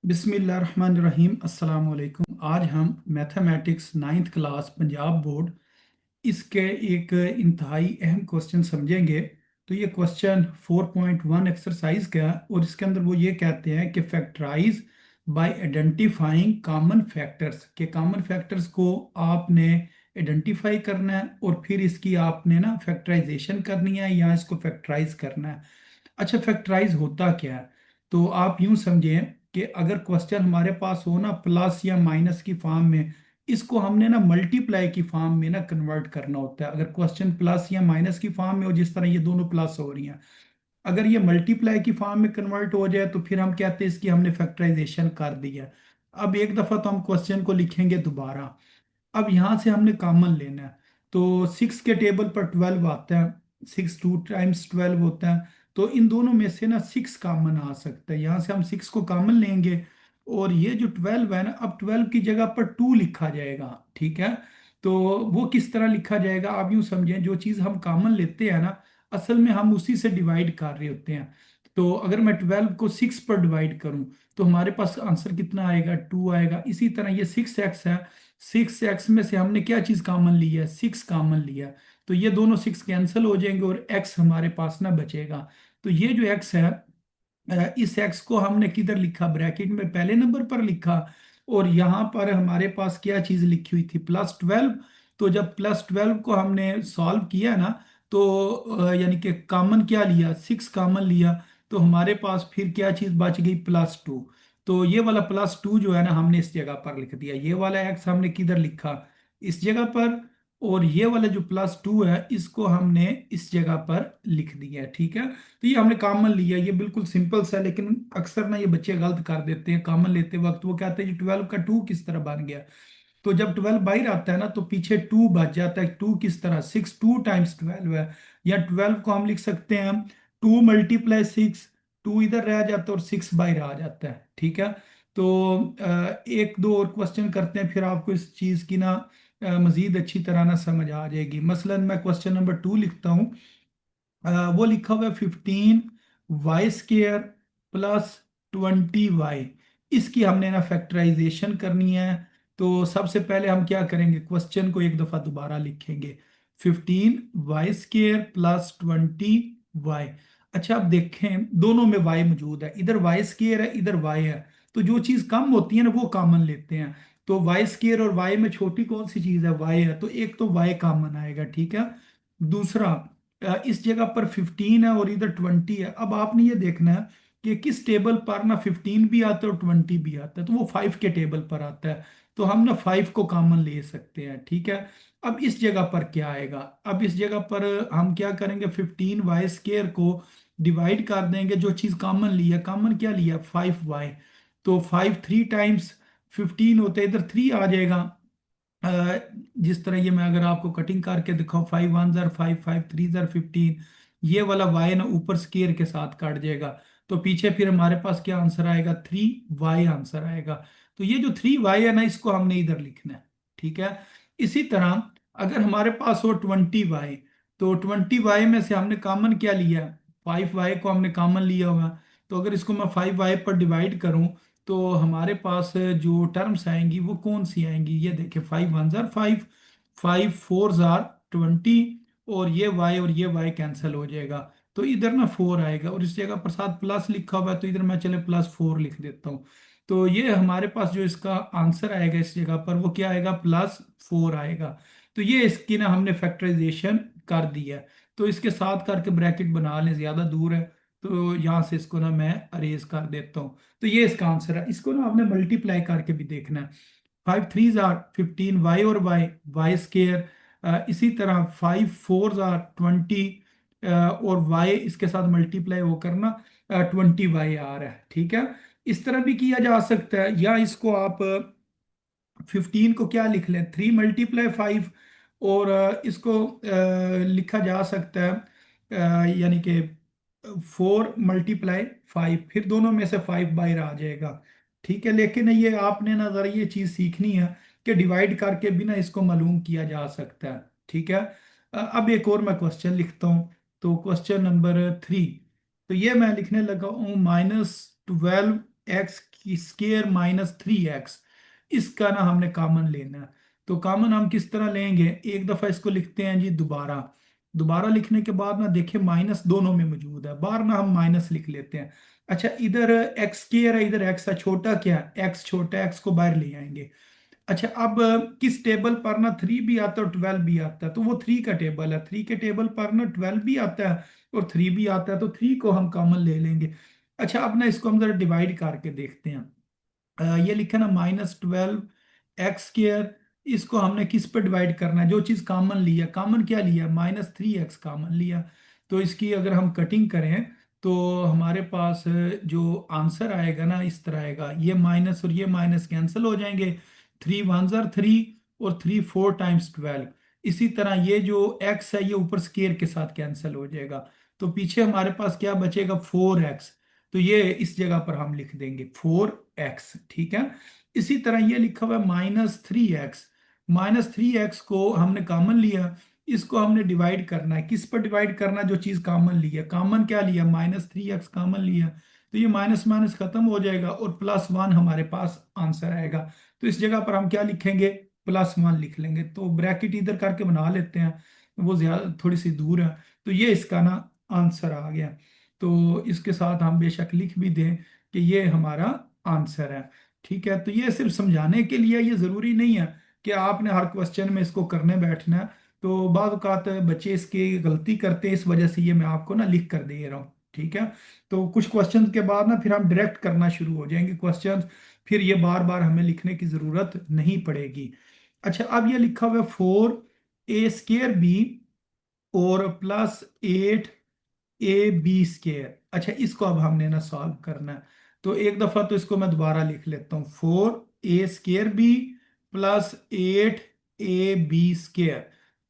बिस्मिल्लाहिर्रहमानिर्रहीम अस्सलाम वालेकुम। आज हम mathematics ninth class Punjab board इसके एक इंतहाई अहम क्वेश्चन समझेंगे। तो ये क्वेश्चन 4.1 एक्सरसाइज का है और इसके अंदर वो ये कहते हैं कि factorize by identifying common factors, के कॉमन फैक्टर्स को आपने आइडेंटिफाई करना है और फिर इसकी आपने ना फैक्टराइजेशन करनी है या इसको फैक्टराइज करना है। अच्छा, फैक्टराइज होता क्या है? तो आप यूं समझें कि अगर क्वेश्चन हमारे पास हो ना प्लस या माइनस की फॉर्म में, इसको हमने ना मल्टीप्लाई की फॉर्म में ना कन्वर्ट करना होता है। अगर क्वेश्चन प्लस या माइनस की फॉर्म में हो, जिस तरह ये दोनों प्लस हो रही हैं, अगर ये मल्टीप्लाई की फॉर्म में कन्वर्ट हो जाए तो फिर हम कहते हैं इसकी हमने फैक्टराइजेशन कर दी है। अब एक दफा तो हम क्वेश्चन को लिखेंगे दोबारा। अब यहाँ से हमने कॉमन लेना है। तो 6 के टेबल पर 12 आता है, 6 टू टाइम्स 12 होता है। तो इन दोनों में से ना 6 कॉमन आ सकता है। यहाँ से हम 6 को कॉमन लेंगे और ये जो 12 है ना, अब 12 की जगह पर 2 लिखा जाएगा। ठीक है। तो वो किस तरह लिखा जाएगा, आप यूं समझें, जो चीज़ हम कॉमन लेते हैं ना, असल में हम उसी से डिवाइड कर रहे होते हैं। तो अगर मैं 12 को 6 पर डिवाइड करूं तो हमारे पास आंसर कितना आएगा, 2 आएगा। इसी तरह ये 6x है, 6x में से हमने क्या चीज कॉमन ली है, 6 कॉमन लिया। तो ये दोनों 6 कैंसिल हो जाएंगे और x हमारे पास ना बचेगा। तो ये जो x है, इस x को हमने किधर लिखा, ब्रैकेट में पहले नंबर पर लिखा। और यहाँ पर हमारे पास क्या चीज लिखी हुई थी, +12। तो जब +12 को हमने सॉल्व किया ना, तो यानी कि कॉमन क्या लिया, 6 कॉमन लिया। तो हमारे पास फिर क्या चीज बच गई, +2। तो ये वाला +2 जो है ना, हमने इस जगह पर लिख दिया। ये वाला x हमने किधर लिखा, इस जगह पर। और ये वाला जो +2 है, इसको हमने इस जगह पर लिख दिया। ठीक है। तो ये हमने कॉमन लिया, ये बिल्कुल सिंपल सा है। लेकिन अक्सर ना ये बच्चे गलत कर देते हैं कॉमन लेते वक्त। वो कहते हैं जी 12 का 2 किस तरह बन गया। तो जब 12 बाहर आता है ना, तो पीछे 2 बच जाता है। 2 किस तरह, 6 2 टाइम्स 12 है। या 12 को हम लिख सकते हैं 2 मल्टीप्लाई 6। 2 इधर रह जाता है और 6 बाहर आ जाता है। ठीक है। तो एक दो और क्वेश्चन करते हैं, फिर आपको इस चीज़ की ना मजीद अच्छी तरह ना समझ आ जाएगी। मसलन मैं क्वेश्चन नंबर 2 लिखता हूँ। वो लिखा हुआ है 15y² +20y। इसकी हमने ना फैक्टराइजेशन करनी है। तो सबसे पहले हम क्या करेंगे, क्वेश्चन को एक दफा दोबारा लिखेंगे, 15y² +20y। अच्छा, आप देखें दोनों में y मौजूद है, इधर y² है, इधर y है। तो जो चीज कम होती है ना, वो कॉमन लेते हैं। तो y² और y में छोटी कौन सी चीज है, y है। तो एक तो y कॉमन आएगा। ठीक है। दूसरा, इस जगह पर 15 है और इधर 20 है। अब आपने ये देखना है कि किस टेबल पर ना 15 भी आता है और 20 भी आता है। तो वो 5 के टेबल पर आता है। तो हम ना 5 को कॉमन ले सकते हैं। ठीक है। अब इस जगह पर क्या आएगा, अब इस जगह पर हम क्या करेंगे, 15y² को डिवाइड कर देंगे। जो चीज़ कॉमन ली है, कॉमन क्या लिया, 5y। तो 5 3 टाइम्स 15 होते हैं, इधर 3 आ जाएगा। अ, जिस तरह ये मैं अगर आपको कटिंग करके दिखाऊं, 5 1 ज़र 5, 5 3 ज़र 15। ये वाला y ना ऊपर स्केयर के साथ काट जाएगा। तो पीछे फिर हमारे पास क्या आंसर आएगा, 3y आंसर आएगा। तो ये जो 3y है ना, इसको हमने इधर लिखना है। ठीक है। इसी तरह अगर हमारे पास हो 20y, तो 20y में से हमने कॉमन क्या लिया, 5y को हमने कॉमन लिया हुआ। तो अगर इसको मैं 5y पर डिवाइड करूं, तो हमारे पास जो टर्म्स आएंगी वो कौन सी आएंगी, ये देखिए, 5 1 ज़र 5, 5 4 ज़र 20। और ये y कैंसिल हो जाएगा। तो इधर ना 4 आएगा और इस जगह पर साथ प्लस लिखा हुआ है, तो इधर मैं चले +4 लिख देता हूँ। तो ये हमारे पास जो इसका आंसर आएगा इस जगह पर, वो क्या आएगा, +4 आएगा। तो ये इसकी ना हमने फैक्टराइजेशन कर दी है। तो इसके साथ करके ब्रैकेट बना लें, ज्यादा दूर है। तो यहाँ से इसको ना मैं अरेज कर देता हूँ। तो ये इसका आंसर है। इसको ना आपने मल्टीप्लाई करके भी देखना है। 5 3 ज़ार 15 वाई और y² इसी तरह 5 4 ज़ार 20। और y इसके साथ मल्टीप्लाई वो करना, 20y आ रहा है। ठीक है। इस तरह भी किया जा सकता है, या इसको आप 15 को क्या लिख लें, 3 × 5। और इसको लिखा जा सकता है यानी कि 4 × 5, फिर दोनों में से 5 बाहर आ जाएगा। ठीक है। लेकिन ये आपने ना जरा ये चीज़ सीखनी है कि डिवाइड करके भी ना इसको मालूम किया जा सकता है। ठीक है। अब एक और मैं क्वेश्चन लिखता हूँ। तो क्वेश्चन नंबर 3, तो ये मैं लिखने लगा हूँ, -12x³ की स्केयर माइनस 3x, इसका ना हमने कॉमन लेना है। तो कॉमन हम किस तरह लेंगे, एक दफा इसको लिखते हैं जी दोबारा। दोबारा लिखने के बाद ना देखिए माइनस दोनों में मौजूद है, बार ना हम माइनस लिख लेते हैं। अच्छा इधर एक्स स्केयर है, इधर एक्स है, छोटा क्या है एक्स, छोटा एक्स को बाहर ले आएंगे। अच्छा अब किस टेबल पर ना 3 भी आता है और 12 भी आता है, तो वो 3 का टेबल है, 3 के टेबल पर ना 12 भी आता है और 3 भी आता है, तो 3 को हम कॉमन ले लेंगे। अच्छा अब ना इसको हम जरा डिवाइड करके देखते हैं। ये लिखा ना -12 x स्क्र, इसको हमने किस पे डिवाइड करना है, जो चीज कॉमन लिया, कॉमन क्या लिया, -3x कॉमन लिया। तो इसकी अगर हम कटिंग करें तो हमारे पास जो आंसर आएगा ना इस तरह आएगा, ये माइनस और ये माइनस कैंसिल हो जाएंगे, 3 1 3 और 3 4 टाइम्स 12। इसी तरह ये जो x है ये ऊपर स्केयर के साथ कैंसिल हो जाएगा, तो पीछे हमारे पास क्या बचेगा 4x। तो ये इस जगह पर हम लिख देंगे 4x, ठीक है। इसी तरह ये लिखा हुआ है -3x, -3x को हमने कॉमन लिया, इसको हमने डिवाइड करना है, किस पर डिवाइड करना है, जो चीज कॉमन लिया, कॉमन क्या लिया -3x कॉमन लिया, तो ये माइनस माइनस खत्म हो जाएगा और +1 हमारे पास आंसर आएगा। तो इस जगह पर हम क्या लिखेंगे, +1 लिख लेंगे। तो ब्रैकेट इधर करके बना लेते हैं, वो ज्यादा थोड़ी सी दूर है। तो ये इसका ना आंसर आ गया। तो इसके साथ हम बेशक लिख भी दें कि ये हमारा आंसर है, ठीक है। तो ये सिर्फ समझाने के लिए, ये ज़रूरी नहीं है कि आपने हर क्वेश्चन में इसको करने बैठना है। तो बाद औक़ात बच्चे इसकी गलती करते हैं, इस वजह से ये मैं आपको ना लिख कर दे रहा हूँ, ठीक है। तो कुछ क्वेश्चन के बाद ना फिर हम डायरेक्ट करना शुरू हो जाएंगे क्वेश्चन, फिर ये बार बार हमें लिखने की ज़रूरत नहीं पड़ेगी। अच्छा अब ये लिखा हुआ है 4a² b और +8ab²। अच्छा इसको अब हमने ना सॉल्व करना है, तो एक दफा तो इसको मैं दोबारा लिख लेता हूँ, 4a² b +8ab²।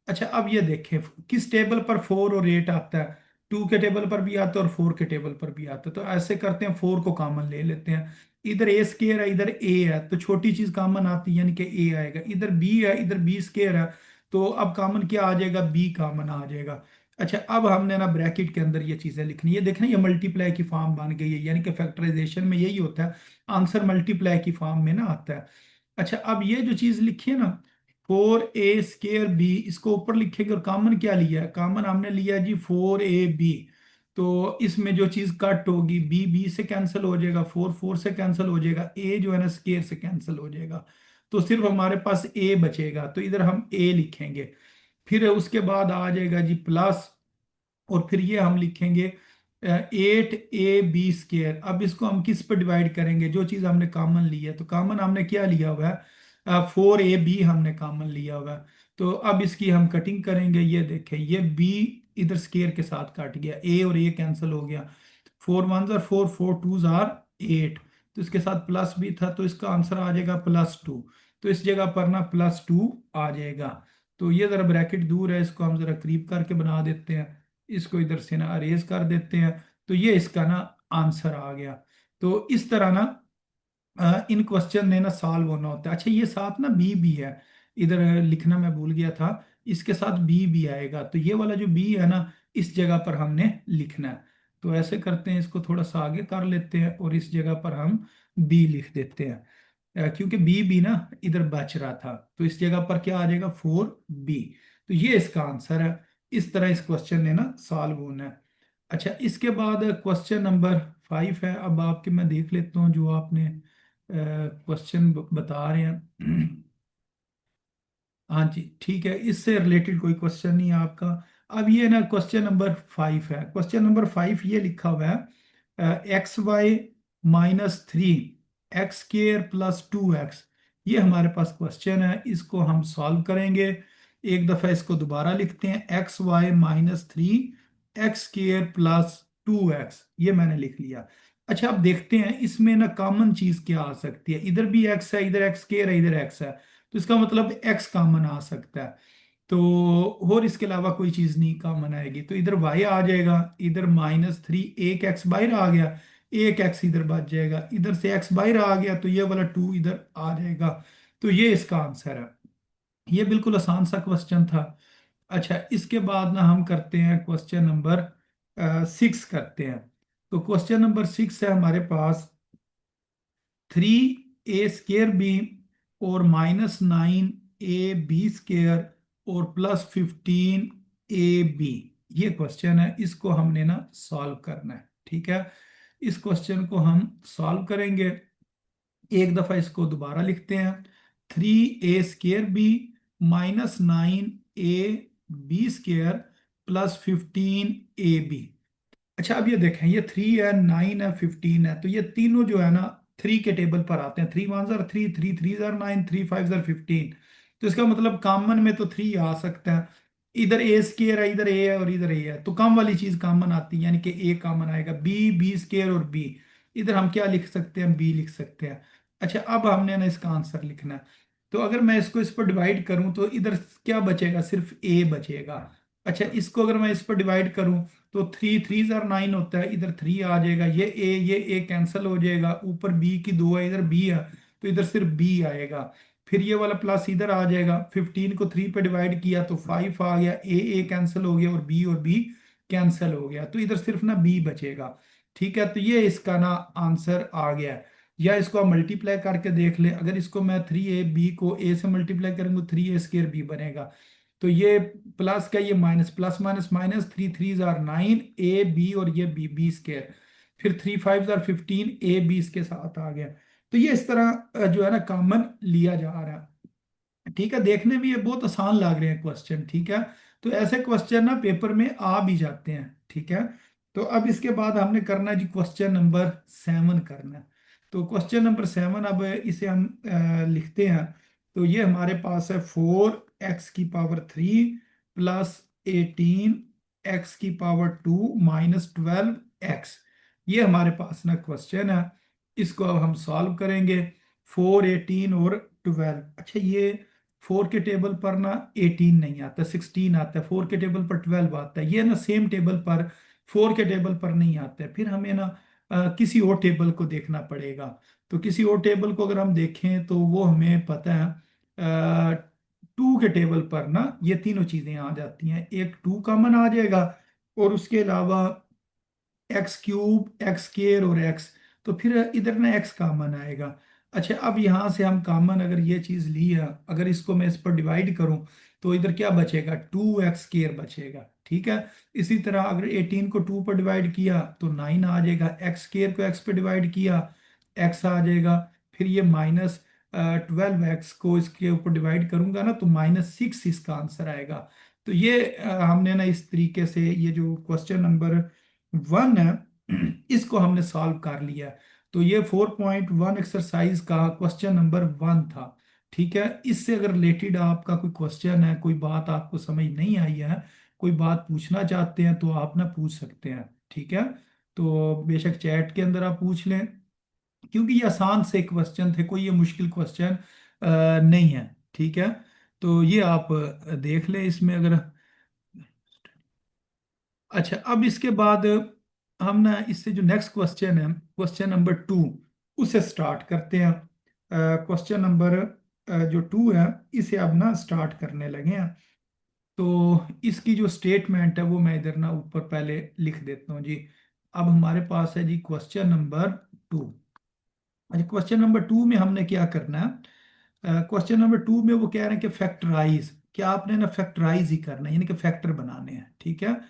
अच्छा अब ये देखें किस टेबल पर 4 और 8 आता है, 2 के टेबल पर भी आता है और 4 के टेबल पर भी आता है। तो ऐसे करते हैं 4 को कॉमन ले लेते हैं, इधर a² है इधर a है, तो छोटी चीज कॉमन आती है यानी कि a आएगा, इधर b है इधर b² है, तो अब कॉमन क्या आ जाएगा, b कॉमन आ जाएगा। अच्छा अब हमने ना ब्रैकेट के अंदर ये चीजें लिखनी है, देखना ये मल्टीप्लाई की फॉर्म बन गई है, यानी कि फैक्टराइजेशन में यही होता है, आंसर मल्टीप्लाई की फॉर्म में ना आता है। अच्छा अब ये जो चीज लिखी है ना 4a² इसको ऊपर लिखेंगे और कॉमन क्या लिया है, कॉमन हमने लिया है जी 4ab। तो इसमें जो चीज कट होगी b से कैंसिल हो जाएगा, 4 से कैंसिल हो जाएगा, a जो है ना स्केयर से कैंसिल हो जाएगा, तो सिर्फ हमारे पास a बचेगा, तो इधर हम a लिखेंगे। फिर उसके बाद आ जाएगा जी प्लस, और फिर ये हम लिखेंगे 8ab²। अब इसको हम किस पर डिवाइड करेंगे, जो चीज़ हमने कॉमन ली है, तो कॉमन हमने क्या लिया हुआ है 4ab हमने कॉमन लिया हुआ है। तो अब इसकी हम कटिंग करेंगे, ये देखें ये b इधर स्केयर के साथ कट गया, a और a कैंसिल हो गया, 4 1 4, 4 2 8, तो इसके साथ प्लस भी था, तो इसका आंसर आ जाएगा +2। तो इस जगह पर ना +2 आ जाएगा। तो ये जरा ब्रैकेट दूर है, इसको हम जरा करीब करके बना देते हैं, इसको इधर से ना अरेज कर देते हैं। तो ये इसका ना आंसर आ गया। तो इस तरह ना इन क्वेश्चन ने ना सॉल्व होना होता है। अच्छा ये साथ ना बी भी है, इधर लिखना मैं भूल गया था, इसके साथ बी भी आएगा, तो ये वाला जो बी है ना इस जगह पर हमने लिखना है। तो ऐसे करते हैं, इसको थोड़ा सा आगे कर लेते हैं और इस जगह पर हम बी लिख देते हैं। क्योंकि बी भी ना इधर बच रहा था, तो इस जगह पर क्या आ जाएगा 4b। तो ये इसका आंसर है। इस तरह इस क्वेश्चन ने ना सॉल्व होना है। अच्छा इसके बाद क्वेश्चन नंबर 5 है, अब आपके मैं देख लेता हूँ जो आपने क्वेश्चन बता रहे हैं। हाँ जी ठीक है, इससे रिलेटेड कोई क्वेश्चन नहीं है आपका। अब ये ना क्वेश्चन नंबर 5 है, क्वेश्चन नंबर 5 ये लिखा हुआ है xy -3 x² + 2x। ये हमारे पास क्वेश्चन है, इसको हम सॉल्व करेंगे। एक दफ़ा इसको दोबारा लिखते हैं, xy -3 x² + 2x, ये मैंने लिख लिया। अच्छा अब देखते हैं इसमें ना कॉमन चीज़ क्या आ सकती है, इधर भी x है इधर x² है इधर x है, तो इसका मतलब x कॉमन आ सकता है। तो और इसके अलावा कोई चीज नहीं कॉमन आएगी, तो इधर y आ जाएगा, इधर -3 एक x बाहर आ गया, एक x इधर बच जाएगा, इधर से x बाहर आ गया तो ये वाला 2 इधर आ जाएगा। तो ये इसका आंसर है। ये बिल्कुल आसान सा क्वेश्चन था। अच्छा इसके बाद ना हम करते हैं क्वेश्चन नंबर 6 करते हैं। तो क्वेश्चन नंबर 6 है हमारे पास 3a² b और -9ab² और +15ab, ये क्वेश्चन है। इसको हमने ना सॉल्व करना है, ठीक है। इस क्वेश्चन को हम सॉल्व करेंगे। एक दफा इसको दोबारा लिखते हैं। 3a² b -9ab² +15ab। अच्छा, अब ये देखें, ये 3 है, 9 है, 15 है, तो ये तीनों जो है ना 3 के टेबल पर आते हैं। 3 1 जार 3, 3 3 जार 9, 3 5 जार 15। तो इसका मतलब कॉमन में तो 3 आ सकता है। इधर a² है, इधर a है और इधर a है, तो कम वाली चीज कॉमन आती है, यानी कि a कॉमन आएगा। b² और b, इधर हम क्या लिख सकते हैं, b लिख सकते हैं। अच्छा, अब हमने ना इसका आंसर लिखना है। तो अगर मैं इसको इस पर डिवाइड करूं तो इधर क्या बचेगा, सिर्फ a बचेगा। अच्छा, इसको अगर मैं इस पर डिवाइड करूं तो 3 3 जार 9 होता है, इधर 3 आ जाएगा। ये a कैंसिल हो जाएगा, ऊपर b की 2 है, इधर b है, तो इधर सिर्फ b आएगा। फिर ये वाला प्लस इधर आ जाएगा। 15 को 3 पे डिवाइड किया तो 5 आ गया। a कैंसिल हो गया और b कैंसिल हो गया, तो इधर सिर्फ ना b बचेगा। ठीक है, तो ये इसका ना आंसर आ गया है। या इसको आप मल्टीप्लाई करके देख ले। अगर इसको मैं 3ab को a से मल्टीप्लाई करूंगा 3a² b बनेगा। तो ये प्लस का ये minus, plus minus minus, 3 3 jar 9 ab और ये b² फिर 3 5 जार 15 ab इसके साथ आ गया। तो ये इस तरह जो है ना कॉमन लिया जा रहा है। ठीक है, देखने में ये बहुत आसान लग रहे हैं क्वेश्चन, ठीक है। तो ऐसे क्वेश्चन ना पेपर में आ भी जाते हैं, ठीक है। तो अब इसके बाद हमने करना है जी क्वेश्चन नंबर 7 करना है। तो क्वेश्चन नंबर 7, अब इसे हम लिखते हैं। तो ये हमारे पास है 4x³ +18x² -12x। ये हमारे पास ना क्वेश्चन है। इसको अब हम सॉल्व करेंगे। 4 18 और 12। अच्छा, ये 4 के टेबल पर ना 18 नहीं आता, 16 आता है। 4 के टेबल पर 12 आता है। ये ना सेम टेबल पर 4 के टेबल पर नहीं आता है। फिर हमें ना किसी और टेबल को देखना पड़ेगा। तो किसी और टेबल को अगर हम देखें तो वो हमें पता है 2 के टेबल पर ना ये तीनों चीजें आ जाती हैं। एक 2 कॉमन आ जाएगा और उसके अलावा x³ x² और x, तो फिर इधर ना x कॉमन आएगा। अच्छा, अब यहाँ से हम कॉमन अगर ये चीज़ ली है, अगर इसको मैं इस पर डिवाइड करूँ तो इधर क्या बचेगा, 2x² बचेगा। ठीक है, इसी तरह अगर 18 को 2 पर डिवाइड किया तो 9 आ जाएगा। x² को x पे डिवाइड किया, x आ जाएगा। फिर ये -12x को इसके ऊपर डिवाइड करूंगा ना तो -6 इसका आंसर आएगा। तो ये हमने ना इस तरीके से ये जो क्वेश्चन नंबर 1 है इसको हमने सॉल्व कर लिया। तो ये 4.1 एक्सरसाइज का क्वेश्चन नंबर 1 था। ठीक है, इससे अगर रिलेटेड आपका कोई क्वेश्चन है, कोई बात आपको समझ नहीं आई है, कोई बात पूछना चाहते हैं तो आप ना पूछ सकते हैं। ठीक है, तो बेशक चैट के अंदर आप पूछ लें, क्योंकि ये आसान से क्वेश्चन थे, कोई ये मुश्किल क्वेश्चन नहीं है। ठीक है, तो ये आप देख लें इसमें अगर। अच्छा, अब इसके बाद हम ना इससे जो नेक्स्ट क्वेश्चन है, क्वेश्चन नंबर 2, उसे स्टार्ट करते हैं। क्वेश्चन नंबर जो 2 है, इसे अब ना स्टार्ट करने लगे हैं। तो इसकी जो स्टेटमेंट है वो मैं इधर ना ऊपर पहले लिख देता हूँ जी। अब हमारे पास है जी क्वेश्चन नंबर 2। अच्छा, क्वेश्चन नंबर 2 में हमने क्या करना है, क्वेश्चन नंबर 2 में वो कह रहे हैं कि फैक्टराइज, क्या आपने ना फैक्टराइज ही करना है, यानी कि फैक्टर बनाने हैं। ठीक है,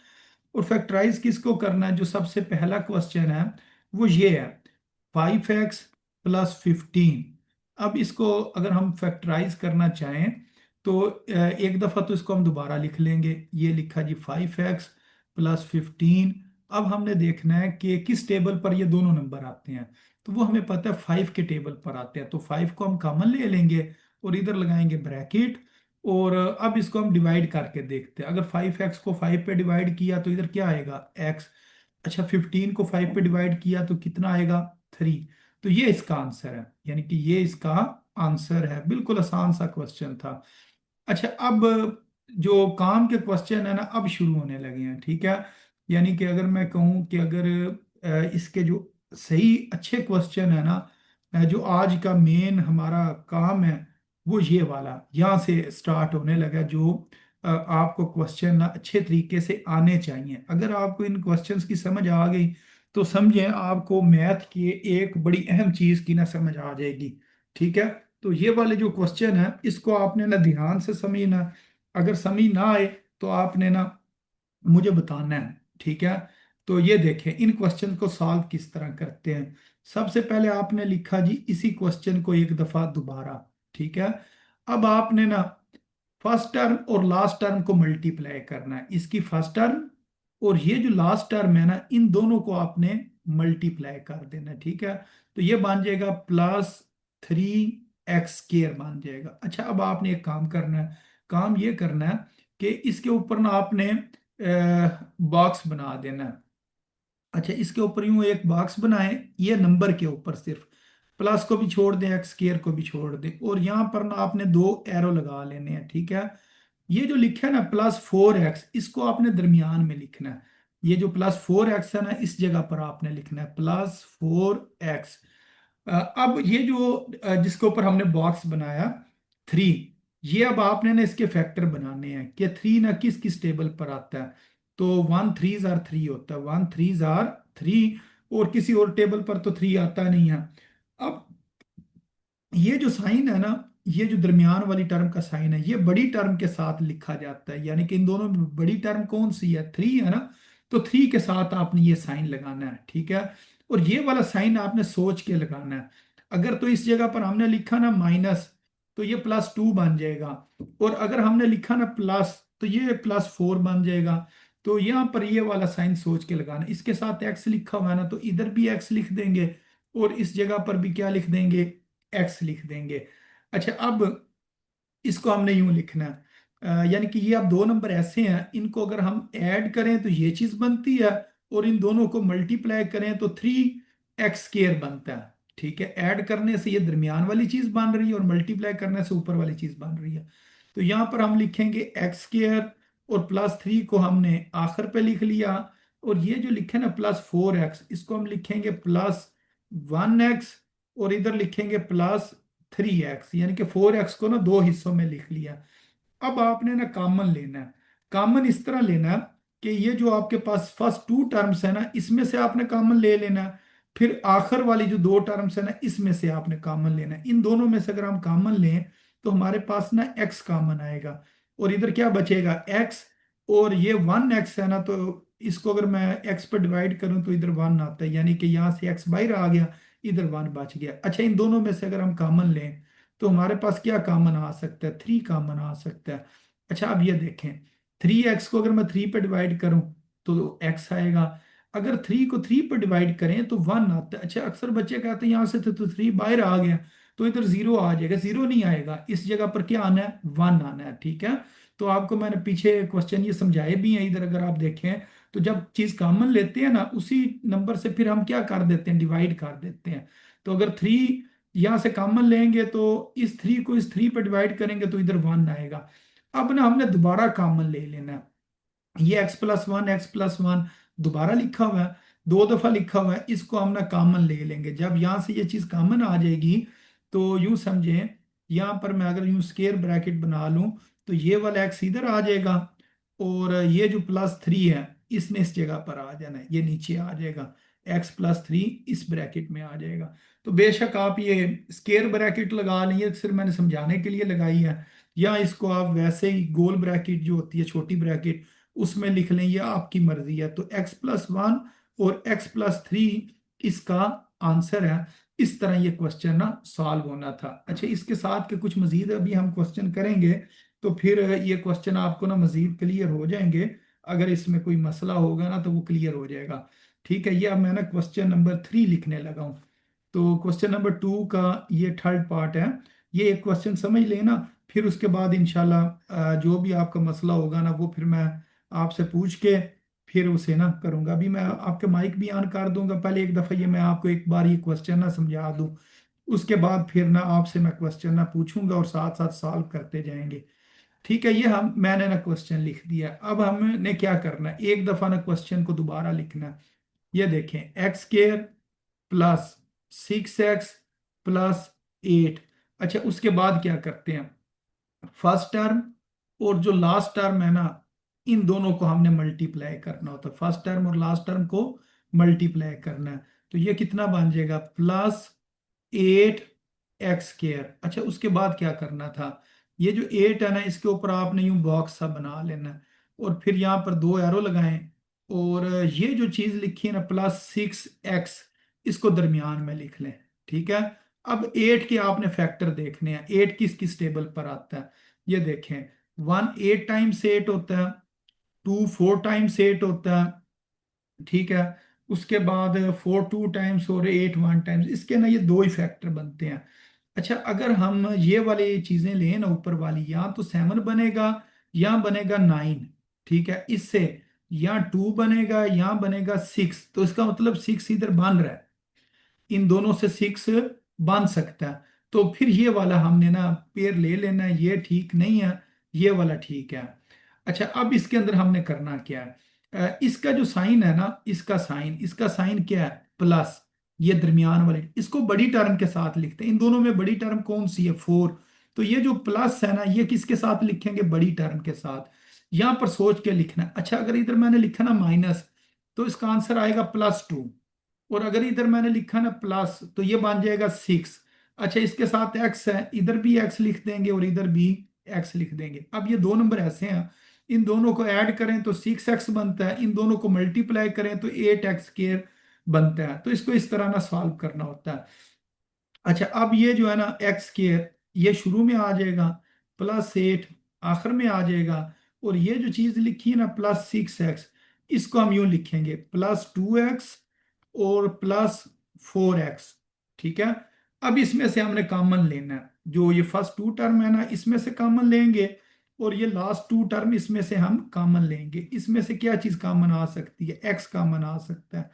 और फैक्टराइज किसको करना है, जो सबसे पहला क्वेश्चन है वो ये है 5x + 15। अब इसको अगर हम फैक्टराइज करना चाहें तो एक दफ़ा तो इसको हम दोबारा लिख लेंगे। ये लिखा जी 5x + 15। अब हमने देखना है कि किस टेबल पर ये दोनों नंबर आते हैं। तो वो हमें पता है 5 के टेबल पर आते हैं, तो 5 को हम कॉमन ले लेंगे और इधर लगाएंगे ब्रैकेट। और अब इसको हम डिवाइड करके देखते हैं। अगर 5x को 5 पे डिवाइड किया तो इधर क्या आएगा, x। अच्छा, 15 को 5 पे डिवाइड किया तो कितना आएगा, 3। तो ये इसका आंसर है, यानी कि ये इसका आंसर है। बिल्कुल आसान सा क्वेश्चन था। अच्छा, अब जो काम के क्वेश्चन है ना अब शुरू होने लगे हैं। ठीक है, यानी कि अगर मैं कहूँ कि अगर इसके जो सही अच्छे क्वेश्चन है ना, जो आज का मेन हमारा काम है वो ये वाला यहाँ से स्टार्ट होने लगा। जो आपको क्वेश्चन ना अच्छे तरीके से आने चाहिए। अगर आपको इन क्वेश्चंस की समझ आ गई तो समझें आपको मैथ की एक बड़ी अहम चीज की ना समझ आ जाएगी। ठीक है, तो ये वाले जो क्वेश्चन है इसको आपने ना ध्यान से समझना। अगर समझ ना आए तो आपने ना मुझे बताना है। ठीक है, तो ये देखें इन क्वेश्चन को सॉल्व किस तरह करते हैं। सबसे पहले आपने लिखा जी इसी क्वेश्चन को एक दफा दोबारा। ठीक है, अब आपने ना फर्स्ट टर्म और लास्ट टर्म को मल्टीप्लाई करना है, इसकी फर्स्ट टर्म और ये जो लास्ट टर्म है ना इन दोनों को आपने मल्टीप्लाई कर देना है। ठीक है, तो ये बन जाएगा +3x² बन जाएगा। अच्छा, अब आपने एक काम करना है, काम ये करना है कि इसके ऊपर ना आपने बॉक्स बना देना है। अच्छा, इसके ऊपर यूं एक बॉक्स बनाएं, ये नंबर के ऊपर सिर्फ प्लस को भी छोड़ दें, x² को भी छोड़ दें, और यहाँ पर ना आपने दो एरो लगा लेने हैं। ठीक है, ये जो लिखा है ना +4x, इसको आपने दरमियान में लिखना है। ये जो +4x है ना इस जगह पर आपने लिखना है +4x। अब ये जो जिसके ऊपर हमने बॉक्स बनाया 3, ये अब आपने ना इसके फैक्टर बनाने हैं कि 3 ना किस किस टेबल पर आता है। तो 1 3 * 3 होता है, 1 3 * 3, और किसी और टेबल पर तो 3 आता नहीं है। अब ये जो साइन है ना, ये जो दरमियान वाली टर्म का साइन है ये बड़ी टर्म के साथ लिखा जाता है, यानी कि इन दोनों में बड़ी टर्म कौन सी है, 3 है ना। तो 3 के साथ आपने ये साइन लगाना है। ठीक है, और ये वाला साइन आपने सोच के लगाना है। अगर तो इस जगह पर हमने लिखा ना माइनस, तो ये +2 बन जाएगा, और अगर हमने लिखा ना प्लस तो ये +4 बन जाएगा। तो यहाँ पर ये वाला साइन सोच के लगाना। इसके साथ x लिखा हुआ है ना, तो इधर भी x लिख देंगे, और इस जगह पर भी क्या लिख देंगे, x लिख देंगे। अच्छा, अब इसको हमने यूं लिखना है, यानी कि ये अब दो नंबर ऐसे हैं, इनको अगर हम ऐड करें तो ये चीज बनती है, और इन दोनों को मल्टीप्लाई करें तो 3x² बनता है। ठीक है, ऐड करने से ये दरमियान वाली चीज बन रही है, और मल्टीप्लाई करने से ऊपर वाली चीज बन रही है। तो यहाँ पर हम लिखेंगे x², और +3 को हमने आखिर पे लिख लिया, और ये जो लिखे ना +4x, इसको हम लिखेंगे +1x, और इधर लिखेंगे +3x, यानी कि 4x को ना दो हिस्सों में लिख लिया। अब आपने ना कॉमन लेना है। कॉमन इस तरह लेना है कि ये जो आपके पास फर्स्ट टू टर्म्स है ना इसमें से आपने कॉमन ले लेना है, फिर आखिर वाली जो दो टर्म्स है ना इसमें से आपने कॉमन लेना है। इन दोनों में से अगर हम कॉमन लें तो हमारे पास ना x कॉमन आएगा, और इधर क्या बचेगा x, और ये 1x है ना, तो इसको अगर मैं x पर डिवाइड करूं तो इधर 1 आता है, यानी कि यहाँ से x बाहर आ गया, इधर 1 बच गया। अच्छा, इन दोनों में से अगर हम कॉमन लें तो हमारे पास क्या कॉमन आ सकता है, 3 कॉमन आ सकता है। अच्छा, अब ये देखें 3x को अगर मैं 3 पे डिवाइड करूं तो x आएगा, अगर 3 को 3 पे डिवाइड करें तो 1 आता है। अच्छा, अक्सर बच्चे कहते हैं यहाँ से तो 3 बाहर आ गया, तो इधर 0 आ जाएगा, 0 नहीं आएगा, इस जगह पर क्या आना है, 1 आना है। ठीक है, तो आपको मैंने पीछे क्वेश्चन ये समझाए भी हैं, इधर अगर आप देखें तो जब चीज कॉमन लेते हैं ना उसी नंबर से फिर हम क्या कर देते हैं, डिवाइड कर देते हैं। तो अगर 3 यहाँ से कॉमन लेंगे तो इस 3 को इस 3 पे डिवाइड करेंगे तो इधर 1 आएगा। अब ना हमने दोबारा कॉमन ले लेना है, ये x+1 दोबारा लिखा हुआ है, दो दफा लिखा हुआ है, इसको हम ना कॉमन ले लेंगे। जब यहाँ से ये चीज कॉमन आ जाएगी तो यूं समझें, यहाँ पर मैं अगर यूं स्क्वायर ब्रैकेट बना लूं तो ये वाला x इधर आ जाएगा, और ये जो +3 है इसने इस जगह पर आ जाना है, ये नीचे आ जाएगा, x+3 इस ब्रैकेट में आ जाएगा। तो बेशक आप ये स्क्वायर ब्रैकेट लगा लें, ये सिर्फ मैंने समझाने के लिए लगाई है, या इसको आप वैसे ही गोल ब्रैकेट जो होती है छोटी ब्रैकेट उसमें लिख लें, ये आपकी मर्जी है। तो x+1 और x+3 इसका आंसर है। इस तरह ये क्वेश्चन ना सॉल्व होना था। अच्छा, इसके साथ के कुछ मजीद अभी हम क्वेश्चन करेंगे, तो फिर ये क्वेश्चन आपको ना मजीद क्लियर हो जाएंगे। अगर इसमें कोई मसला होगा ना तो वो क्लियर हो जाएगा। ठीक है, ये अब मैं ना क्वेश्चन नंबर 3 लिखने लगा हूँ। तो क्वेश्चन नंबर 2 का ये थर्ड पार्ट है, ये एक क्वेश्चन समझ लेना, फिर उसके बाद इंशाल्लाह जो भी आपका मसला होगा ना वो फिर मैं आपसे पूछ के फिर उसे ना करूंगा। अभी मैं आपके माइक भी ऑन कर दूंगा, पहले एक दफ़ा ये मैं आपको एक बार ये क्वेश्चन ना समझा दूं, उसके बाद फिर ना आपसे मैं क्वेश्चन ना पूछूंगा और साथ साथ सॉल्व करते जाएंगे। ठीक है, ये हम मैंने ना क्वेश्चन लिख दिया। अब हमने क्या करना है, एक दफ़ा ना क्वेश्चन को दोबारा लिखना है। ये देखें x² +6x + 8। अच्छा, उसके बाद क्या करते हैं, फर्स्ट टर्म और जो लास्ट टर्म है ना इन दोनों को हमने मल्टीप्लाई करना होता है, फर्स्ट टर्म और लास्ट टर्म को मल्टीप्लाई करना है। तो ये कितना बन जाएगा, +8 x²। अच्छा, उसके बाद क्या करना था, ये जो 8 है ना, इसके ऊपर आपने यूं बॉक्स सा बना लेना है, और फिर यहाँ पर दो एरो लगाएं, और ये जो चीज लिखी है ना +6x, इसको दरमियान में लिख लें। ठीक है। अब 8 के आपने फैक्टर देखने हैं, 8 किस किस टेबल पर आता है, ये देखें। 1 8 टाइम्स 8 होता है, 2 4 टाइम्स 8 होता है। ठीक है। उसके बाद 4 2 टाइम्स और 8 1 टाइम्स, इसके ना ये दो ही फैक्टर बनते हैं। अच्छा, अगर हम ये वाली चीजें लें ना ऊपर वाली, या तो 7 बनेगा या बनेगा 9। ठीक है, इससे या 2 बनेगा या बनेगा 6, तो इसका मतलब 6 इधर बन रहा है, इन दोनों से 6 बन सकता है। तो फिर ये वाला हमने ना पेयर ले लेना है, ये ठीक नहीं है, ये वाला ठीक है। अच्छा, अब इसके अंदर हमने करना क्या है, इसका जो साइन है ना, इसका साइन क्या है, प्लस। ये दरमियान वाले इसको बड़ी टर्म के साथ लिखते हैं, इन दोनों में बड़ी टर्म कौन सी है, 4। तो ये जो प्लस है ना, ये किसके साथ लिखेंगे, बड़ी टर्म के साथ। यहां पर सोच के लिखना है। अच्छा, अगर इधर मैंने लिखा ना माइनस, तो इसका आंसर आएगा +2। और अगर इधर मैंने लिखा ना प्लस, तो ये बन जाएगा 6। अच्छा, इसके साथ एक्स है, इधर भी एक्स लिख देंगे और इधर भी एक्स लिख देंगे। अब ये दो नंबर ऐसे हैं, इन दोनों को ऐड करें तो 6x बनता है, इन दोनों को मल्टीप्लाई करें तो 8x² बनता है। तो इसको इस तरह ना सॉल्व करना होता है। अच्छा, अब ये जो है ना x², ये शुरू में आ जाएगा, +8 आखिर में आ जाएगा, और ये जो चीज लिखी है ना +6x, इसको हम यूं लिखेंगे +2x और +4x। ठीक है। अब इसमें से हमने कॉमन लेना है, जो ये फर्स्ट टू टर्म है ना, इसमें से कॉमन लेंगे, और ये लास्ट टू टर्म इसमें से हम कॉमन लेंगे। इसमें से क्या चीज कॉमन आ सकती है, x कॉमन आ सकता है।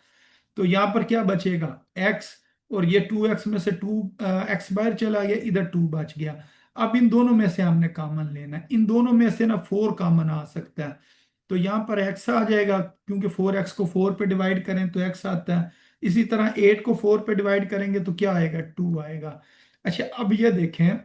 तो यहाँ पर क्या बचेगा, x, और ये 2x में से 2x बाहर चला गया, इधर 2 बच गया। अब इन दोनों में से हमने कॉमन लेना है, इन दोनों में से ना 4 कॉमन आ सकता है। तो यहाँ पर x आ जाएगा, क्योंकि 4x को 4 पे डिवाइड करें तो x आता है। इसी तरह 8 को 4 पे डिवाइड करेंगे तो क्या आएगा, 2 आएगा। अच्छा, अब ये देखें,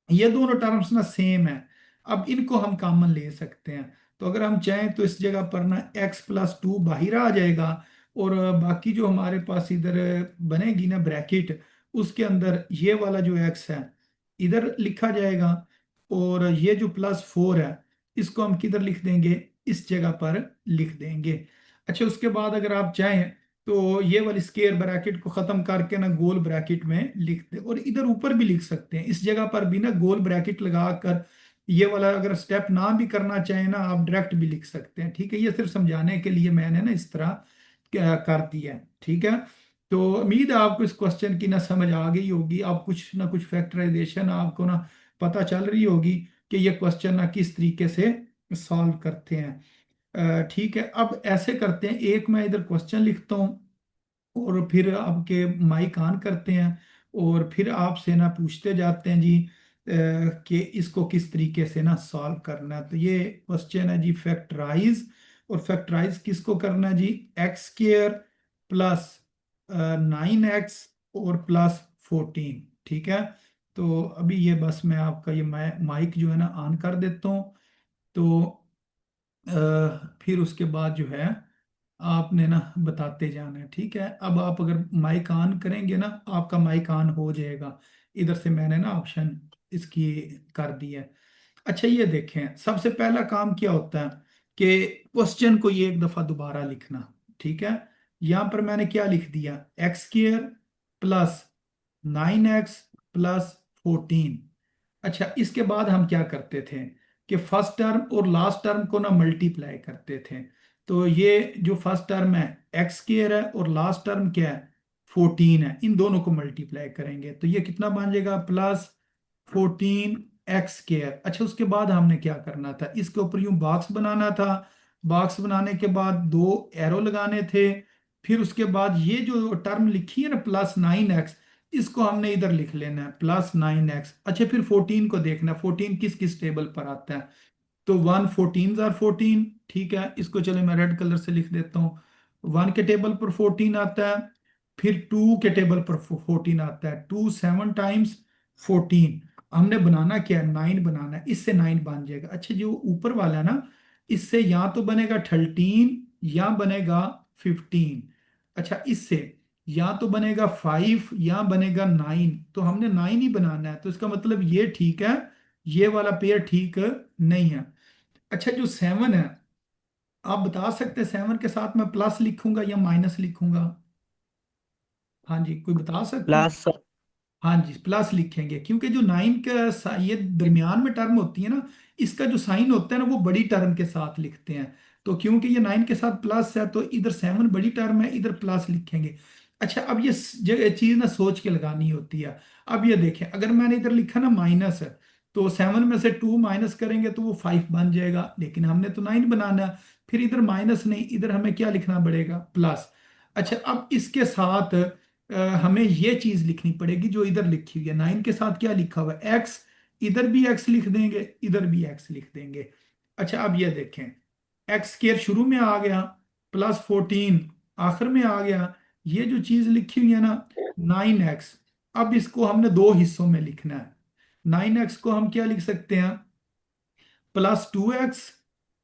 ये दोनों टर्म्स ना सेम है, अब इनको हम कॉमन ले सकते हैं। तो अगर हम चाहें तो इस जगह पर ना x+2 बाहर आ जाएगा, और बाकी जो हमारे पास इधर बनेगी ना ब्रैकेट, उसके अंदर ये वाला जो x है इधर लिखा जाएगा, और ये जो +4 है इसको हम किधर लिख देंगे, इस जगह पर लिख देंगे। अच्छा, उसके बाद अगर आप चाहें तो ये वाली स्केयर ब्रैकेट को खत्म करके ना गोल ब्रैकेट में लिख दे, और इधर ऊपर भी लिख सकते हैं, इस जगह पर भी ना गोल ब्रैकेट लगाकर ये वाला अगर स्टेप ना भी करना चाहे ना, आप डायरेक्ट भी लिख सकते हैं। ठीक है, ये सिर्फ समझाने के लिए मैंने ना इस तरह कर दिया है। ठीक है। तो उम्मीद है आपको इस क्वेश्चन की ना समझ आ गई होगी, आप कुछ ना कुछ फैक्टराइजेशन आपको ना पता चल रही होगी कि ये क्वेश्चन ना किस तरीके से सॉल्व करते हैं। ठीक है, अब ऐसे करते हैं, एक मैं इधर क्वेश्चन लिखता हूँ, और फिर आपके माइक ऑन करते हैं, और फिर आपसे ना पूछते जाते हैं जी कि इसको किस तरीके से ना सॉल्व करना है। तो ये क्वेश्चन है जी, फैक्टराइज। और फैक्टराइज किसको करना है जी, x² +9x और +14। ठीक है। तो अभी ये बस मैं आपका ये माइक जो है ना ऑन कर देता हूँ। तो फिर उसके बाद जो है आपने ना बताते जाना है। ठीक है, अब आप अगर माइक ऑन करेंगे ना, आपका माइक ऑन हो जाएगा। इधर से मैंने ना ऑप्शन इसकी कर दिया है। अच्छा, ये देखें, सबसे पहला काम क्या होता है कि क्वेश्चन को ये एक दफा दोबारा लिखना। ठीक है, यहां पर मैंने क्या लिख दिया, x² +9x +14। अच्छा, इसके बाद हम क्या करते थे कि फर्स्ट टर्म और लास्ट टर्म को ना मल्टीप्लाई करते थे। तो ये जो फर्स्ट टर्म है x² है, और लास्ट टर्म क्या है, 14 है, इन दोनों को मल्टीप्लाई करेंगे तो ये कितना बन जाएगा, +14x²। अच्छा, उसके बाद हमने क्या करना था, इसके ऊपर यूं बॉक्स बनाना था, बॉक्स बनाने के बाद दो एरो लगाने थे। फिर उसके बाद ये जो टर्म लिखी है ना +9x, इसको हमने इधर लिख लेना है +9x। अच्छा, फिर 14 को देखना, 14 किस किस टेबल पर आता है। तो 1 14 ठीक है, इसको चले मैं रेड कलर से लिख देता हूँ। 1 के टेबल पर 14 आता है, फिर 2 के टेबल पर 14 आता है, 2 7 टाइम्स 14। हमने बनाना क्या है, 9 बनाना है, इससे 9 बन जाएगा। अच्छा, जो ऊपर वाला है ना, इससे या तो बनेगा 13 या बनेगा 15। अच्छा, इससे या तो बनेगा 5 या बनेगा 9, तो हमने 9 ही बनाना है, तो इसका मतलब ये ठीक है, ये वाला पेयर ठीक नहीं है। अच्छा, जो 7 है, आप बता सकते हैं 7 के साथ मैं प्लस लिखूंगा या माइनस लिखूंगा? हाँ जी, कोई बता सकते हैं? प्लस। हाँ जी, प्लस लिखेंगे, क्योंकि जो 9 का ये दरमियान में टर्म होती है ना, इसका जो साइन होता है ना वो बड़ी टर्म के साथ लिखते हैं। तो क्योंकि ये 9 के साथ प्लस है, तो इधर 7 बड़ी टर्म है, इधर प्लस लिखेंगे। अच्छा, अब ये चीज ना सोच के लगानी होती है। अब ये देखें, अगर मैंने इधर लिखा ना माइनस है, तो 7 में से 2 माइनस करेंगे तो वो 5 बन जाएगा, लेकिन हमने तो 9 बनाना है। फिर इधर माइनस नहीं, इधर हमें क्या लिखना पड़ेगा? प्लस। अच्छा, अब इसके साथ हमें ये चीज लिखनी पड़ेगी जो इधर लिखी हुई है। 9 के साथ क्या लिखा हुआ है? एक्स। इधर भी एक्स लिख देंगे, इधर भी एक्स लिख देंगे। अच्छा, अब ये देखें, एक्स स्केयर शुरू में आ गया, +14 आखिर में आ गया। ये जो चीज लिखी हुई है ना, 9x, अब इसको हमने दो हिस्सों में लिखना है। 9x को हम क्या लिख सकते हैं? +2x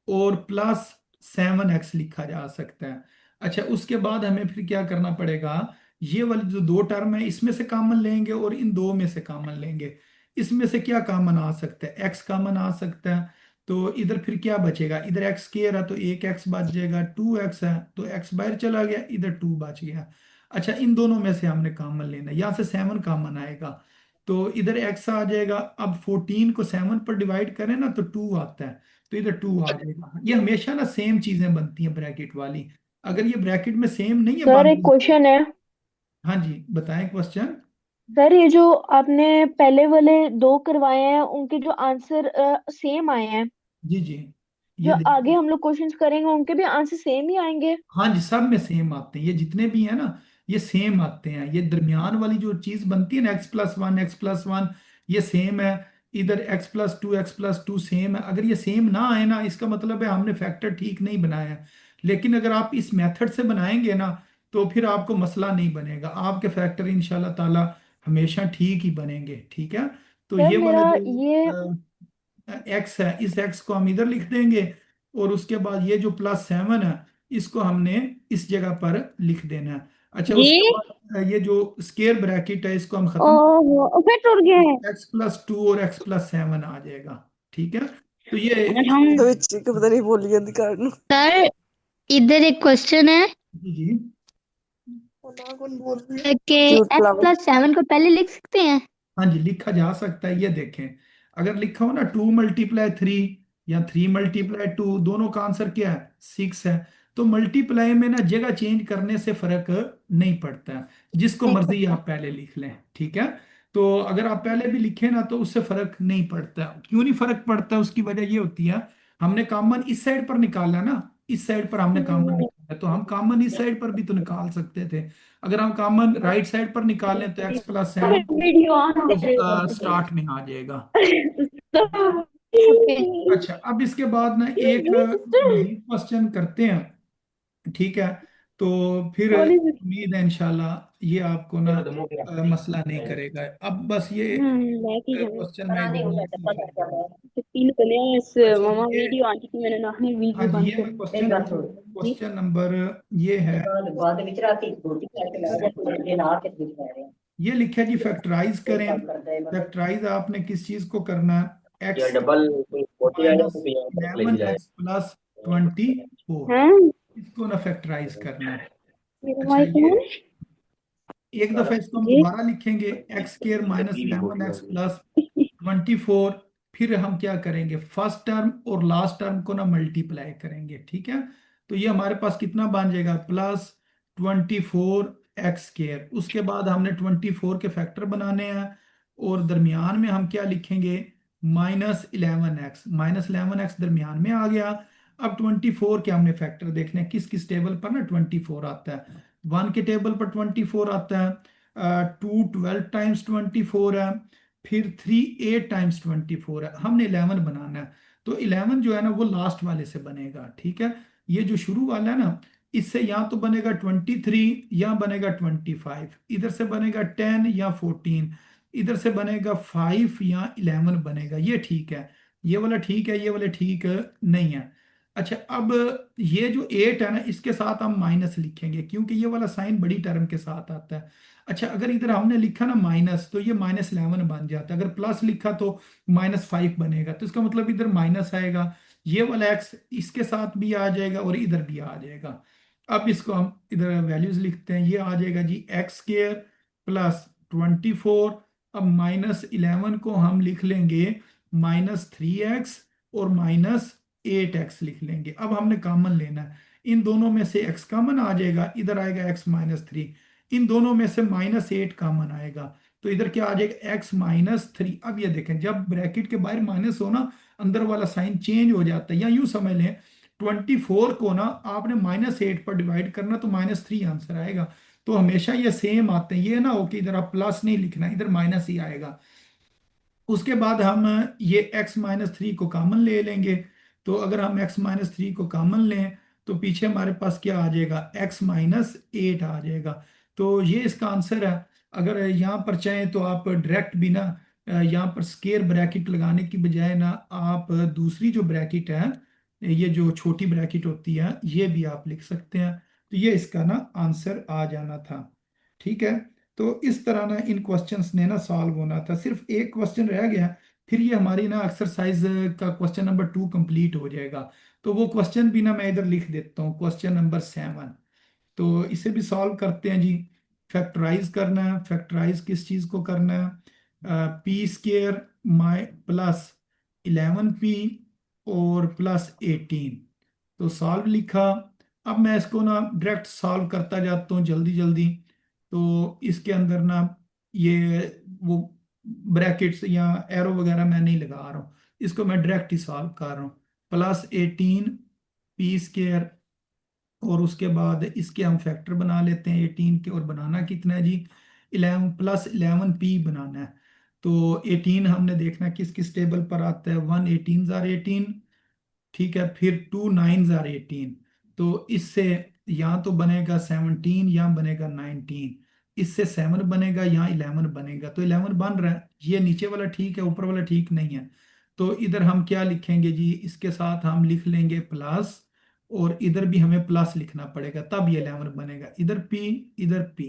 और +7x लिखा जा सकता है। अच्छा, उसके बाद हमें फिर क्या करना पड़ेगा? ये वाली जो दो टर्म है, इसमें से कॉमन लेंगे और इन दो में से कॉमन लेंगे। इसमें से क्या कॉमन आ सकता है? x कॉमन आ सकता है। तो इधर फिर क्या बचेगा? इधर x स्क्वायर है तो एक x बच जाएगा, 2x है तो x बाहर चला गया, इधर 2 बच गया। अच्छा, इन दोनों में से हमने कॉमन लेना है, यहाँ से 7 कॉमन आएगा, तो इधर एक्स आ जाएगा। अब 14 को 7 पर डिवाइड करें ना तो 2 आता है, तो इधर 2 आ जाएगा। ये हमेशा ना सेम चीजें बनती हैं ब्रैकेट वाली। अगर ये ब्रैकेट में सेम नहीं है सर बन एक रही। क्वेश्चन है। हाँ जी, बताएं क्वेश्चन। सर ये जो आपने पहले वाले दो करवाए हैं उनके जो आंसर सेम आए हैं, जी जी, जो ये आगे देखिए। हम लोग क्वेश्चंस करेंगे उनके भी आंसर सेम ही आएंगे? हाँ जी, सब में सेम आते हैं, ये जितने भी हैं ना, ये सेम आते हैं। ये दरमियान वाली जो चीज बनती है ना, x+1 x+1, ये सेम है। इधर x+2 x+2 सेम है। अगर ये सेम ना आए ना, इसका मतलब है हमने फैक्टर ठीक नहीं बनाया है। लेकिन अगर आप इस मेथड से बनाएंगे ना, तो फिर आपको मसला नहीं बनेगा, आपके फैक्टर इंशाल्लाह ताला हमेशा ठीक ही बनेंगे। ठीक है, तो सर ये वाला मेरा जो ये एक्स है, इस एक्स को हम इधर लिख देंगे, और उसके बाद ये जो +7 है, इसको हमने इस जगह पर लिख देना है। अच्छा, जी। उसके बाद ये जो स्केयर ब्रैकेट है, इसको हम खत्म, ओहो फिर टूट गए हैं। x+2 और x+7 आ जाएगा। ठीक है, तो ये हम इसको, पता नहीं बोली गंदी कारण सर इधर एक क्वेश्चन है जी जी, कौन बोल रही है कि cute x flower. Plus seven को पहले लिख सकते हैं? हाँ जी, लिखा जा सकता है। ये देखें, अगर लिखा हो ना 2 × 3 या 3 × 2, दोनों का आंसर क्या है? 6 है। तो मल्टीप्लाई में ना जगह चेंज करने से फर्क नहीं पड़ता है, जिसको नहीं मर्जी पता। आप पहले लिख लें। ठीक है, तो अगर आप पहले भी लिखें ना तो उससे फर्क नहीं पड़ता। क्यों नहीं फर्क पड़ता? उसकी वजह ये होती है, हमने कॉमन इस साइड पर निकाला ना, इस साइड पर हमने कॉमन निकाला, तो हम कॉमन इस साइड पर भी तो निकाल सकते थे। अगर हम कॉमन राइट साइड पर निकालें तो x+7 वीडियो ऑन हो स्टार्ट में आ जाएगा। ओके। अच्छा, अब इसके बाद ना एक मजीद क्वेश्चन करते हैं। ठीक है, तो फिर उम्मीद है इंशाल्लाह ये आपको ना मसला नहीं करेगा। अब बस ये लेके जाओ। क्वेश्चन मैं इधर ना लिख लेता हूँ। 3 अच्छा, मामा ये, वीडियो आने की मैंने नानी हाँ वीडियो जी, बंद ये कर मैं दी। क्वेश्चन, जी। क्वेश्चन नंबर ये है, ये लिखा जी, फैक्टराइज करें। फैक्टराइज आपने किस चीज को करना है? एक्स -11x+24, हैं? इसको ना फैक्टराइज करना है। मेरा अच्छा, माइक ये ऑन। एक दफा इसको हम जी। दोबारा लिखेंगे, x² -11x+24। फिर हम क्या करेंगे? फर्स्ट टर्म और लास्ट टर्म को ना मल्टीप्लाई करेंगे। ठीक है, तो ये हमारे पास कितना बन जाएगा? +24x²। उसके बाद हमने 24 के फैक्टर बनाने हैं, और दरमियान में हम क्या लिखेंगे? -11x। -11x दरमियान में आ गया। अब 24 के हमने फैक्टर देखने हैं, किस किस टेबल पर ना 24 आता है। 1 के टेबल पर 24 आता है, 2 12 टाइम्स 24 है, फिर 3 8 टाइम्स 24 है। हमने 11 बनाना है, तो 11 जो है ना वो लास्ट वाले से बनेगा। ठीक है, ये जो शुरू वाला है ना, इससे या तो बनेगा 23 या बनेगा 25, इधर से बनेगा 10 या 14, इधर से बनेगा 5 या 11 बनेगा। ये ठीक है, ये वाला ठीक है, ये वाला ठीक नहीं है। अच्छा, अब ये जो 8 है ना, इसके साथ हम माइनस लिखेंगे क्योंकि ये वाला साइन बड़ी टर्म के साथ आता है। अच्छा, अगर इधर हमने लिखा ना माइनस, तो ये -11 बन जाता है। अगर प्लस लिखा तो -5 बनेगा, तो इसका मतलब इधर माइनस आएगा। ये वाला एक्स इसके साथ भी आ जाएगा और इधर भी आ जाएगा। अब इसको हम इधर वैल्यूज लिखते हैं। ये आ जाएगा जी x² प्लस 24। अब -11 को हम लिख लेंगे -3x और -8x लिख लेंगे। अब हमने कॉमन लेना है, इन दोनों में से x कॉमन आ जाएगा, इधर आएगा x-3। इन दोनों में से -8 कॉमन आएगा, तो इधर क्या आ जाएगा x-3। अब ये देखें, जब ब्रैकेट के बाहर माइनस हो ना, अंदर वाला साइन चेंज हो जाता है। या यूं समझ लें, 24 को ना आपने -8 पर डिवाइड करना तो -3 आंसर आएगा। तो हमेशा ये सेम आते हैं, ये ना हो कि इधर आप प्लस नहीं लिखना, इधर माइनस ही आएगा। उसके बाद हम ये x-3 को कॉमन ले लेंगे। तो अगर हम x-3 को कॉमन लें तो पीछे हमारे पास क्या आ जाएगा, x-8 आ जाएगा। तो ये इसका आंसर है। अगर यहाँ पर चाहें तो आप डायरेक्ट भी ना, यहाँ पर स्केयर ब्रैकेट लगाने की बजाय ना, आप दूसरी जो ब्रैकेट है, ये जो छोटी ब्रैकेट होती है, ये भी आप लिख सकते हैं। तो ये इसका ना आंसर आ जाना था। ठीक है, तो इस तरह ना इन क्वेश्चंस ने ना सॉल्व होना था। सिर्फ एक क्वेश्चन रह गया, फिर ये हमारी ना एक्सरसाइज का क्वेश्चन नंबर 2 कंप्लीट हो जाएगा। तो वो क्वेश्चन भी ना मैं इधर लिख देता हूँ, क्वेश्चन नंबर 7। तो इसे भी सॉल्व करते हैं जी। फैक्टराइज करना है। फैक्टराइज किस चीज को करना है, p² माई प्लस 11p और प्लस 18। तो सॉल्व लिखा। अब मैं इसको ना डायरेक्ट सॉल्व करता जाता हूँ जल्दी जल्दी। तो इसके अंदर ना ये वो ब्रैकेट्स या एरो वगैरह मैं नहीं लगा रहा हूँ, इसको मैं डायरेक्ट ही सॉल्व कर रहा हूँ। +18p² और उसके बाद इसके हम फैक्टर बना लेते हैं 18 के। और बनाना कितना है जी, 11 +11p बनाना है। तो 18 हमने देखना किस किस टेबल पर आता है। 1 18 * 18, ठीक है। फिर 2 9 * 18, तो इससे यहाँ तो बनेगा 17, यहाँ बनेगा 19। इससे 7 बनेगा, यहाँ 11 बनेगा। तो 11 बन रहा है, ये नीचे वाला ठीक है, ऊपर वाला ठीक नहीं है। तो इधर हम क्या लिखेंगे जी, इसके साथ हम लिख लेंगे प्लस, और इधर भी हमें प्लस लिखना पड़ेगा, तब ये 11 बनेगा। इधर p, इधर p,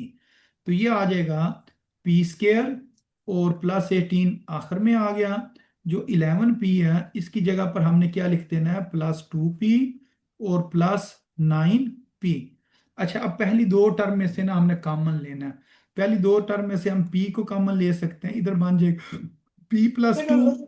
तो ये आ जाएगा p² और +18 आखिर में आ गया। जो 11p है, इसकी जगह पर हमने क्या लिख देना है, +2p और +9p। अच्छा, अब पहली दो टर्म में से ना हमने कॉमन लेना है। पहली दो टर्म में से हम p को कॉमन ले सकते हैं, इधर बन जाएगा p+2,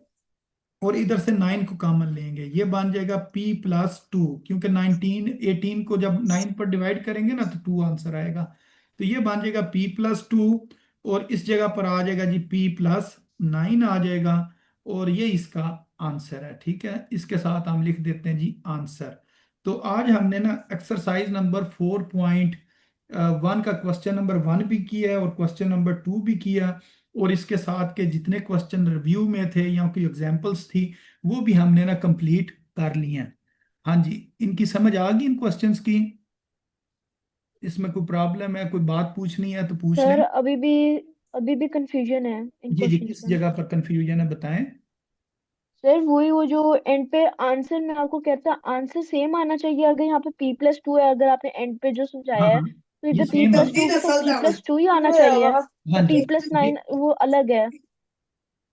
और इधर से 9 को कॉमन लेंगे, ये बन जाएगा p+2। क्योंकि 18 को जब 9 पर डिवाइड करेंगे ना, तो 2 आंसर आएगा। तो ये बन जाएगा p+2, और इस जगह पर आ जाएगा जी p+9 आ जाएगा। और ये इसका आंसर है। ठीक है, इसके साथ हम लिख देते हैं जी आंसर। तो आज हमने ना एक्सरसाइज नंबर 4.1 का क्वेश्चन नंबर 1 भी किया है और क्वेश्चन नंबर 2 भी किया। और इसके साथ के जितने क्वेश्चन रिव्यू में थे या कोई एग्जांपल्स थी, वो भी हमने ना कंप्लीट कर लिए हैं। हाँ जी, इनकी समझ आ गई इन क्वेश्चंस की? इसमें कोई प्रॉब्लम है, कोई बात पूछनी है तो पूछ लें। सर अभी भी कंफ्यूजन है इन जी जी, क्वेश्चंस किस में। जगह पर कंफ्यूजन है बताएं। सर वही, वो जो एंड पे आंसर में आपको कहता है आंसर सेम आना चाहिए। अगर यहाँ पे p+2 है, अगर आपने एंड पे जो हाँ समझाया है, हाँ, तो ये इधर p सेम है। प्लस टू भी तो p+2 ही आना चाहिए। हाँ और जी, p+9 ये वो अलग है।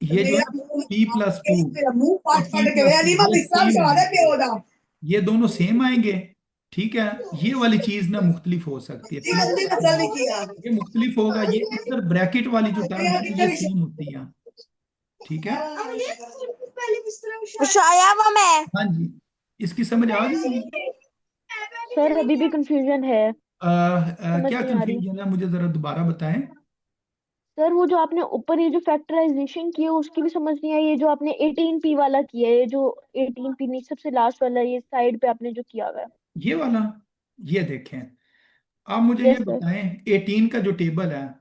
ये जो है p+2 और p+2 ये सेम आएंगे, ये दोनों सेम आएंगे। ठीक है, ये वाली चीज ना मुख्तलिफ हो सकती है। p+2 ये मुख्तलिफ होगा, ये इधर ब्रैकेट वाली जो टर्म है ना, ये सेम होती है। ठीक है। शाया वो मैं हाँ जी, इसकी समझ आ गई। सर अभी भी कंफ्यूजन है, समझ क्या नहीं आ रही। कंफ्यूजन है, मुझे जरा दोबारा बताएं। सर वो जो आपने ऊपर ये जो फैक्टराइजेशन किया उसकी भी समझ नहीं आई। ये जो आपने 18p वाला किया है, ये जो 18p नहीं, सबसे लास्ट वाला, ये साइड पे आपने जो किया हुआ है। ये वाला, ये देखें। आप मुझे ये यस सर। बताएं, 18 का जो टेबल है,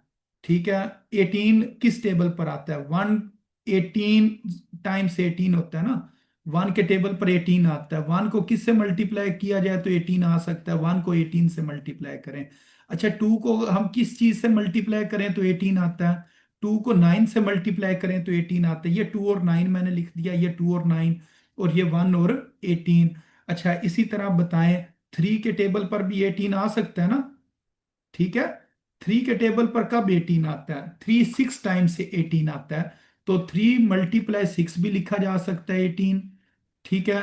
ठीक है, 18 किस टेबल पर आता है। 18 टाइम्स 18 होता है ना, 1 के टेबल पर 18 आता है। 1 को किस से मल्टीप्लाई किया जाए तो 18 आ सकता है, 1 को 18 से मल्टीप्लाई करें। अच्छा, 2 को हम किस चीज से मल्टीप्लाई करें तो 18 आता है। 2 को 9 से मल्टीप्लाई करें तो 18 आता है। ये 2 और 9 मैंने लिख दिया, ये 2 और 9, और ये 1 और 18। अच्छा, इसी तरह आप बताएं, 3 के टेबल पर भी 18 आ सकता है ना? ठीक है, 3 के टेबल पर कब 18 आता है? 3 6 टाइम से 18 आता है, तो 3 × 6 भी लिखा जा सकता है 18। ठीक है,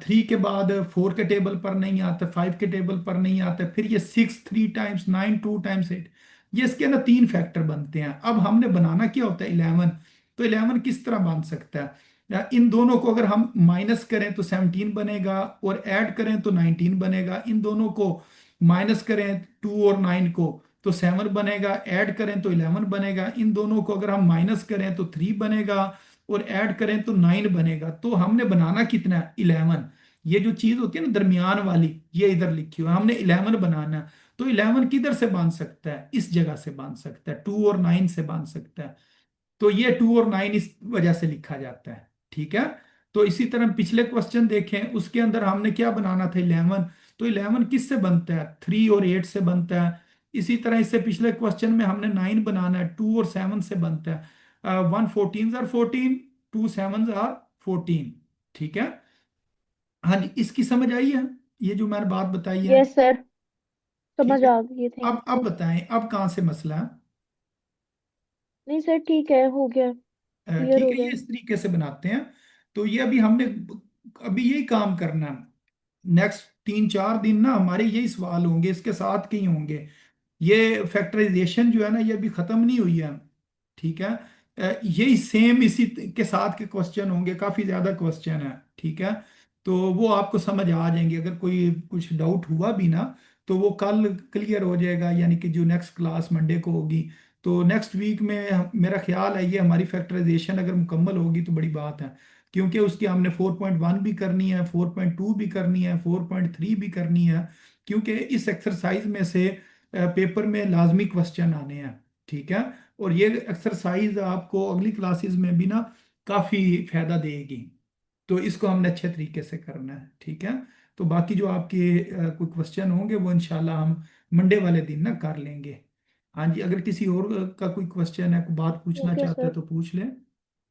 3 के बाद 4 के टेबल पर नहीं आता, 5 के टेबल पर नहीं आता, फिर ये 6 3 टाइम्स, 9 2 टाइम्स 8, ये इसके ना 3 फैक्टर बनते हैं। अब हमने बनाना क्या होता है 11, तो 11 किस तरह बन सकता है? इन दोनों को अगर हम माइनस करें तो 17 बनेगा, और ऐड करें तो 19 बनेगा। इन दोनों को माइनस करें 2 और 9 को तो 7 बनेगा, ऐड करें तो 11 बनेगा। इन दोनों को अगर हम माइनस करें तो 3 बनेगा, और ऐड करें तो 9 बनेगा। तो हमने बनाना कितना है? 11। ये जो चीज होती है ना दरमियान वाली, ये इधर लिखी हुई है, हमने 11 बनाना है। तो 11 किधर से बन सकता है? इस जगह से बन सकता है, 2 और 9 से बन सकता है। तो ये 2 और 9 इस वजह से लिखा जाता है। ठीक है, तो इसी तरह पिछले क्वेश्चन देखें, उसके अंदर हमने क्या बनाना था? 11। तो 11 किस से बनता है? 3 और 8 से बनता है। इसी तरह इससे पिछले क्वेश्चन में हमने 9 बनाना है, 2 और 7 से बनता है। 1 14 आर 14, 2 7 आर 14। ठीक है, हाँ जी, इसकी समझ आई है ये जो मैंने बात बताई है? यस सर, ठीक समझ है, आ गई, थैंक अब यू। बताएं, अब कहाँ से मसला है? नहीं सर, ठीक है, हो गया, क्लियर ठीक हो है, ये गया। इस तरीके से बनाते हैं। तो ये अभी हमने अभी यही काम करना है। नेक्स्ट 3 4 दिन ना हमारे यही सवाल होंगे, इसके साथ कहीं होंगे। ये फैक्टराइजेशन जो है ना, ये अभी खत्म नहीं हुई है। ठीक है, यही सेम इसी के साथ के क्वेश्चन होंगे, काफी ज्यादा क्वेश्चन है। ठीक है, तो वो आपको समझ आ जाएंगे। अगर कोई कुछ डाउट हुआ भी ना, तो वो कल क्लियर हो जाएगा, यानी कि जो नेक्स्ट क्लास मंडे को होगी। तो नेक्स्ट वीक में मेरा ख्याल है ये हमारी फैक्टराइजेशन अगर मुकम्मल होगी तो बड़ी बात है। क्योंकि उसकी हमने 4.1 भी करनी है, 4.2 भी करनी है, 4.3 भी करनी है। क्योंकि इस एक्सरसाइज में से पेपर में लाजमी क्वेश्चन आने हैं। ठीक है, और ये एक्सरसाइज आपको अगली क्लासेस में भी ना काफ़ी फायदा देगी। तो इसको हमने अच्छे तरीके से करना है। ठीक है, तो बाकी जो आपके कोई क्वेश्चन होंगे वो इंशाल्लाह हम मंडे वाले दिन ना कर लेंगे। हाँ जी, अगर किसी और का कोई क्वेश्चन है, कोई बात पूछना ओके चाहते सर। हैं तो पूछ लें।